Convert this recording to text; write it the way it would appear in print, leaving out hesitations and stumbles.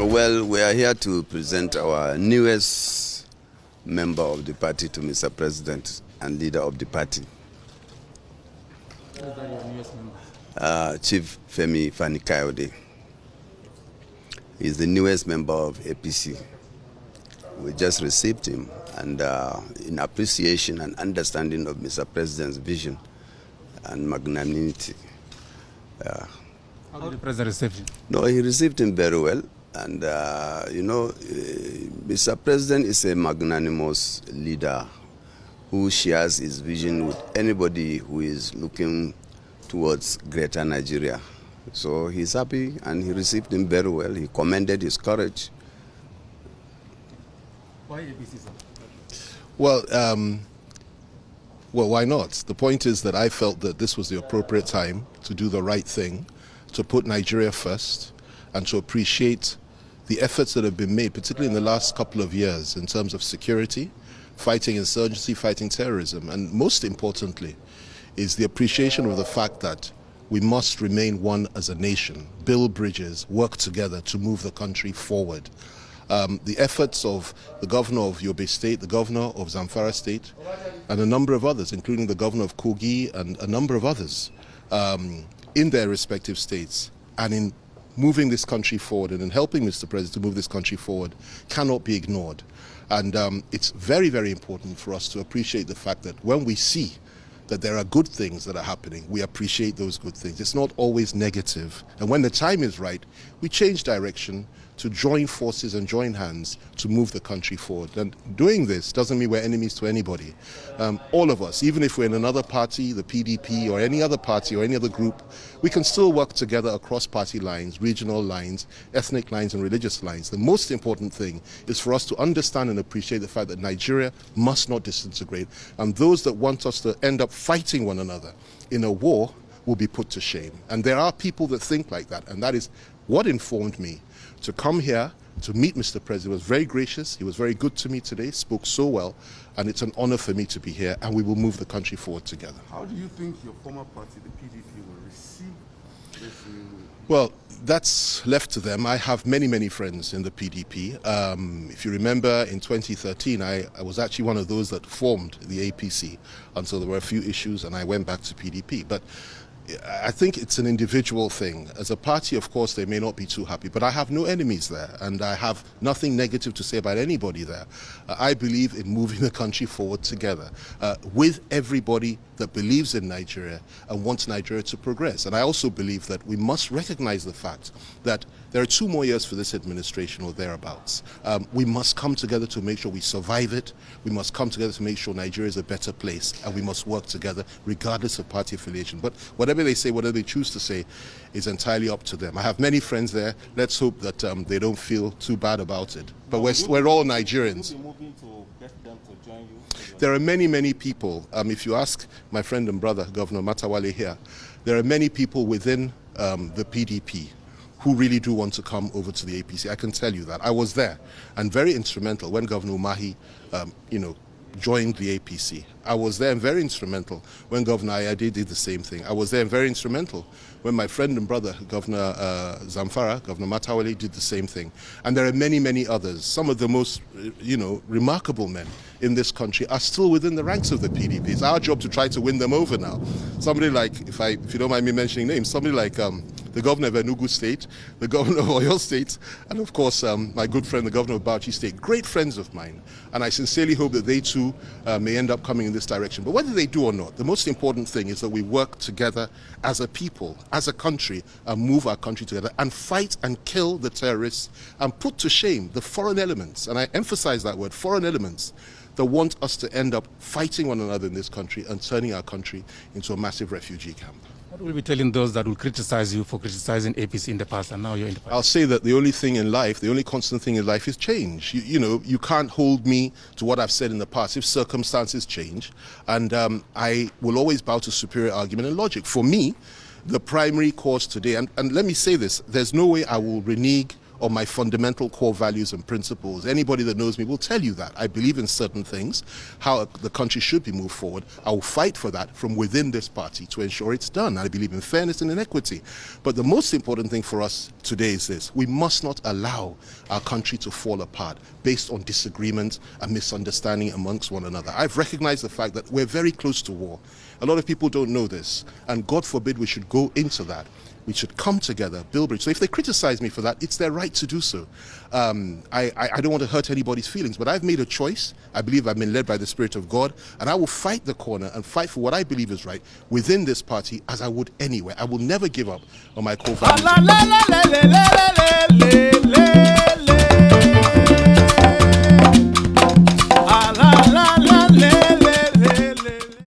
Well, we are here to present our newest member of the party to Mr. President and leader of the party. Who is that your newest member? Chief Femi Fani-Kayode. He is the newest member of APC. We just received him, and in appreciation and understanding of Mr. President's vision and magnanimity. How did the President receive him? No, he received him very well. And, Mr. President is a magnanimous leader who shares his vision with anybody who is looking towards greater Nigeria. So he's happy and he received him very well. He commended his courage. Why APC, sir? Well, why not? The point is that I felt that this was the appropriate time to do the right thing, to put Nigeria first, and to appreciate the efforts that have been made, particularly in the last couple of years, in terms of security, fighting insurgency, fighting terrorism, and most importantly is the appreciation of the fact that we must remain one as a nation, build bridges, work together to move the country forward. The efforts of the governor of Yobe State, the governor of Zamfara State, and a number of others, including the governor of Kogi and a number of others, in their respective states, and in moving this country forward and in helping Mr. President to move this country forward, cannot be ignored. And it's very, very important for us to appreciate the fact that when we see that there are good things that are happening, we appreciate those good things. It's not always negative. And when the time is right, we change direction to join forces and join hands to move the country forward. And doing this doesn't mean we're enemies to anybody. All of us, even if we're in another party, the PDP or any other party or any other group, we can still work together across party lines, regional lines, ethnic lines and religious lines. The most important thing is for us to understand and appreciate the fact that Nigeria must not disintegrate, and those that want us to end up fighting one another in a war will be put to shame. And there are people that think like that, and that is what informed me to come here to meet Mr. President. He was very gracious, he was very good to me today, spoke so well, and it's an honor for me to be here, and we will move the country forward together. How do you think your former party, the PDP, will receive this new? Well, that's left to them. I have many, many friends in the PDP. If you remember, in 2013, I was actually one of those that formed the APC until there were a few issues, and I went back to PDP. But I think it's an individual thing. As a party, of course, they may not be too happy, but I have no enemies there, and I have nothing negative to say about anybody there. I believe in moving the country forward together with everybody that believes in Nigeria and wants Nigeria to progress. And I also believe that we must recognize the fact that there are 2 more years for this administration or thereabouts. We must come together to make sure we survive it. We must come together to make sure Nigeria is a better place, and we must work together regardless of party affiliation. But whatever they say, whatever they choose to say, is entirely up to them. I have many friends there. Let's hope that they don't feel too bad about it. But we're all Nigerians. Will you be moving to get them to join you? There are many, many people. If you ask my friend and brother, Governor Matawale here, there are many people within the PDP who really do want to come over to the APC. I can tell you that. I was there and very instrumental when Governor Umahi, joined the APC. I was there and very instrumental when Governor Ayade did the same thing. I was there and very instrumental when my friend and brother, Governor Zamfara, Governor Matawale, did the same thing. And there are many, many others. Some of the most, remarkable men in this country are still within the ranks of the PDP. It's our job to try to win them over now. Somebody like, if you don't mind me mentioning names, somebody like the governor of Enugu State, the governor of Oyo State, and of course my good friend, the governor of Bauchi State, great friends of mine. And I sincerely hope that they too may end up coming in this direction. But whether they do or not, the most important thing is that we work together as a people, as a country, and move our country together and fight and kill the terrorists and put to shame the foreign elements, and I emphasize that word, foreign elements, that want us to end up fighting one another in this country and turning our country into a massive refugee camp. What will you be telling those that will criticize you for criticizing APC in the past and now you're in the party? I'll say that the only thing in life, the only constant thing in life is change. You can't hold me to what I've said in the past if circumstances change. And I will always bow to superior argument and logic. For me, the primary cause today, and let me say this, there's no way I will renege on my fundamental core values and principles. Anybody that knows me will tell you that. I believe in certain things, how the country should be moved forward. I will fight for that from within this party to ensure it's done. I believe in fairness and in equity. But the most important thing for us today is this: we must not allow our country to fall apart based on disagreement and misunderstanding amongst one another. I've recognized the fact that we're very close to war. A lot of people don't know this, and God forbid we should go into that. We should come together, build bridge. So if they criticize me for that, it's their right to do so. I don't want to hurt anybody's feelings, but I've made a choice. I believe I've been led by the Spirit of God, and I will fight the corner and fight for what I believe is right within this party, as I would anywhere. I will never give up on my core values.